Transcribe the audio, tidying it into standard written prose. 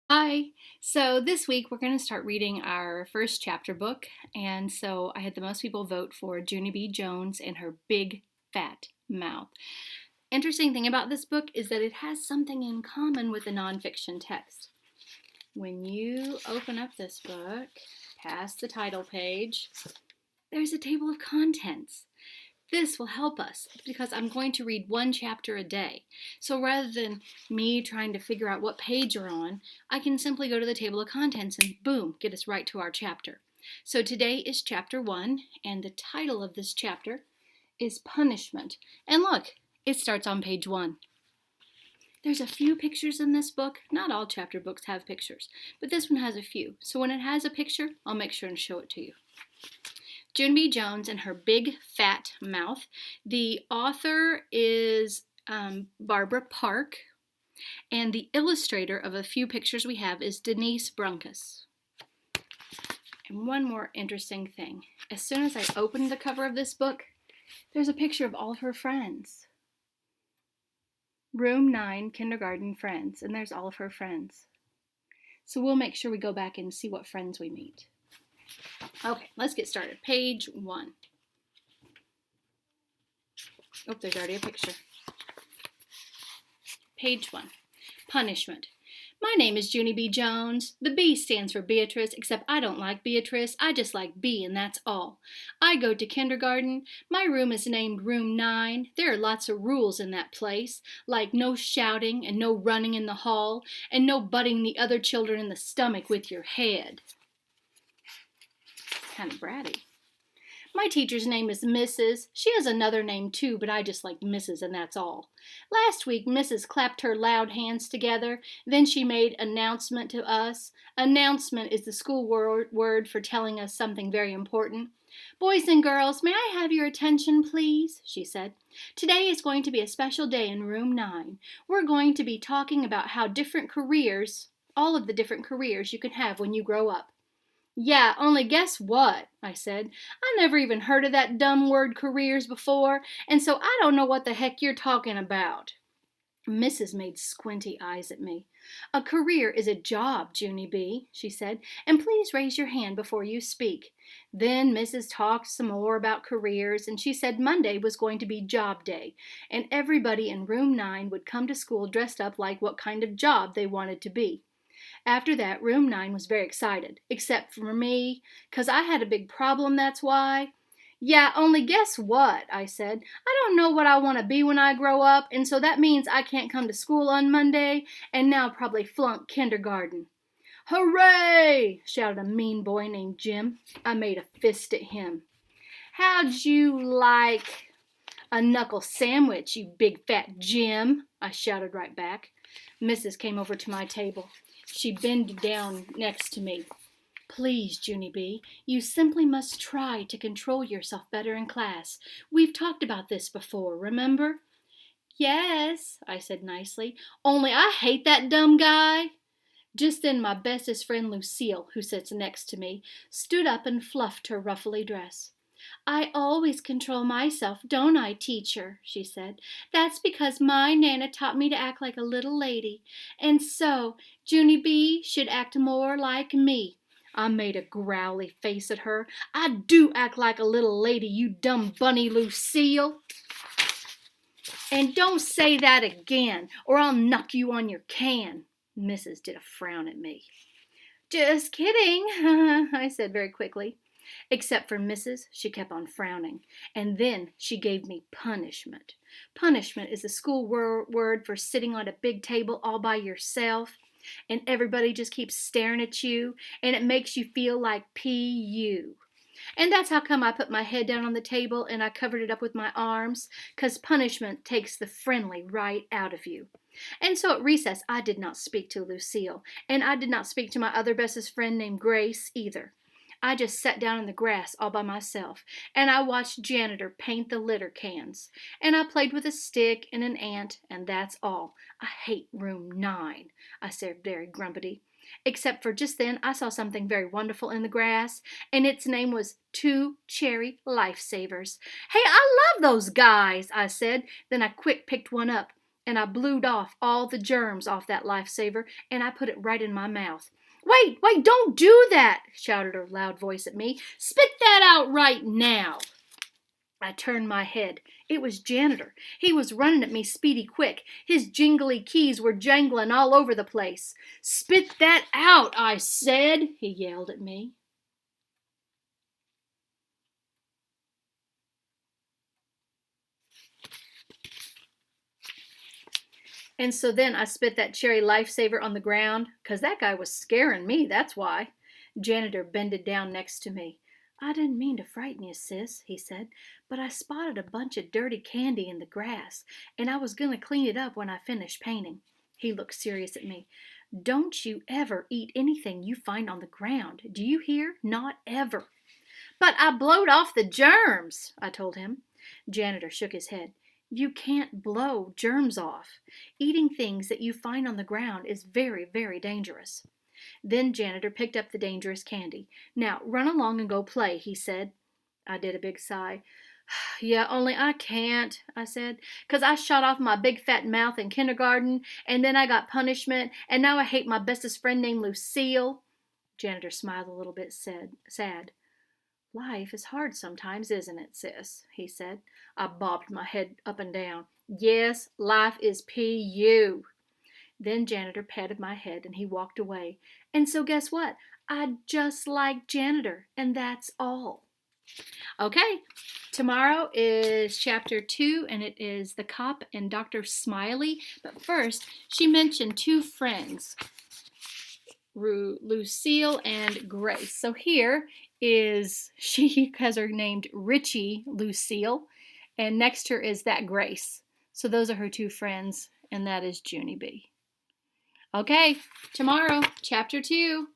Hi. So this week we're going to start reading our first chapter book. And so I had the most people vote for Junie B. Jones and her big fat mouth. Interesting thing about this book is that it has something in common with a nonfiction text. When you open up this book, past the title page, there's a table of contents. This will help us because I'm going to read one chapter a day. So rather than me trying to figure out what page you're on, I can simply go to the table of contents and boom, get us right to our chapter. So today is chapter 1, and the title of this chapter is Punishment. And look, it starts on page 1. There's a few pictures in this book. Not all chapter books have pictures, but this one has a few. So when it has a picture, I'll make sure and show it to you. Junie B. Jones and her big fat mouth. The author is Barbara Park, and the illustrator of a few pictures we have is Denise Brunkus. And one more interesting thing. As soon as I opened the cover of this book, there's a picture of all of her friends. Room 9, kindergarten friends, and there's all of her friends. So we'll make sure we go back and see what friends we meet. Okay, let's get started. Page 1. Oh, there's already a picture. Page 1. Punishment. My name is Junie B. Jones. The B stands for Beatrice, except I don't like Beatrice. I just like B, and that's all. I go to kindergarten. My room is named Room 9. There are lots of rules in that place, like no shouting and no running in the hall, and no butting the other children in the stomach with your head. Kind of bratty. My teacher's name is Mrs. She has another name too, but I just like Mrs. and that's all. Last week, Mrs. clapped her loud hands together. Then she made announcement to us. Announcement is the school word for telling us something very important. Boys and girls, may I have your attention, please? She said. Today is going to be a special day in Room 9. We're going to be talking about how different careers, all of the different careers you can have when you grow up. Yeah, only guess what? I said. I never even heard of that dumb word careers before, and so I don't know what the heck you're talking about. Mrs. made squinty eyes at me. A career is a job, Junie B., she said, and please raise your hand before you speak. Then Mrs. talked some more about careers, and she said Monday was going to be job day, and everybody in Room 9 would come to school dressed up like what kind of job they wanted to be. After that, Room 9 was very excited, except for me, 'cause I had a big problem, that's why. Yeah, only guess what? I said. I don't know what I want to be when I grow up, and so that means I can't come to school on Monday, and now probably flunk kindergarten. Hooray! Shouted a mean boy named Jim. I made a fist at him. How'd you like a knuckle sandwich, you big fat Jim? I shouted right back. Mrs. came over to my table. She bended down next to me. Please, Junie B., you simply must try to control yourself better in class. We've talked about this before, remember? Yes, I said nicely, only I hate that dumb guy. Just then my bestest friend Lucille, who sits next to me, stood up and fluffed her ruffly dress. I always control myself, don't I, teacher? She said. That's because my Nana taught me to act like a little lady. And so, Junie B. should act more like me. I made a growly face at her. I do act like a little lady, you dumb bunny, Lucille. And don't say that again, or I'll knock you on your can. Mrs. did a frown at me. Just kidding, I said very quickly. Except for Mrs., she kept on frowning, and then she gave me punishment. Punishment is the school word for sitting on a big table all by yourself, and everybody just keeps staring at you, and it makes you feel like P.U. And that's how come I put my head down on the table and I covered it up with my arms, 'cause punishment takes the friendly right out of you. And so at recess, I did not speak to Lucille, and I did not speak to my other bestest friend named Grace either. I just sat down in the grass all by myself, and I watched Janitor paint the litter cans, and I played with a stick and an ant, and that's all. I hate Room 9, I said very grumpily. Except for just then I saw something very wonderful in the grass, and its name was Two Cherry Lifesavers. Hey, I love those guys, I said. Then I quick picked one up. and I blued off all the germs off that lifesaver, and I put it right in my mouth. Wait, don't do that, shouted a loud voice at me. Spit that out right now. I turned my head. It was Janitor. He was running at me speedy quick. His jingly keys were jangling all over the place. Spit that out, I said, he yelled at me. And so then I spit that cherry lifesaver on the ground, 'cause that guy was scaring me, that's why. Janitor bended down next to me. I didn't mean to frighten you, sis, he said, but I spotted a bunch of dirty candy in the grass, and I was going to clean it up when I finished painting. He looked serious at me. Don't you ever eat anything you find on the ground. Do you hear? Not ever. But I blowed off the germs, I told him. Janitor shook his head. You can't blow germs off. Eating things that you find on the ground is very, very dangerous. Then Janitor picked up the dangerous candy. Now, run along and go play, he said. I did a big sigh. Yeah, only I can't, I said, 'cause I shot off my big fat mouth in kindergarten, and then I got punishment, and now I hate my bestest friend named Lucille. Janitor smiled a little bit sad. Life is hard sometimes, isn't it, sis? He said. I bobbed my head up and down. Yes, life is P.U. Then Janitor patted my head and he walked away. And so guess what? I just like Janitor, and that's all. Okay, tomorrow is chapter 2, and it is the cop and Dr. Smiley. But first, she mentioned two friends, Lucille and Grace. So here is, she has her named Richie Lucille, and next to her is that Grace. So those are her two friends, and that is Junie B. Okay, tomorrow, chapter 2.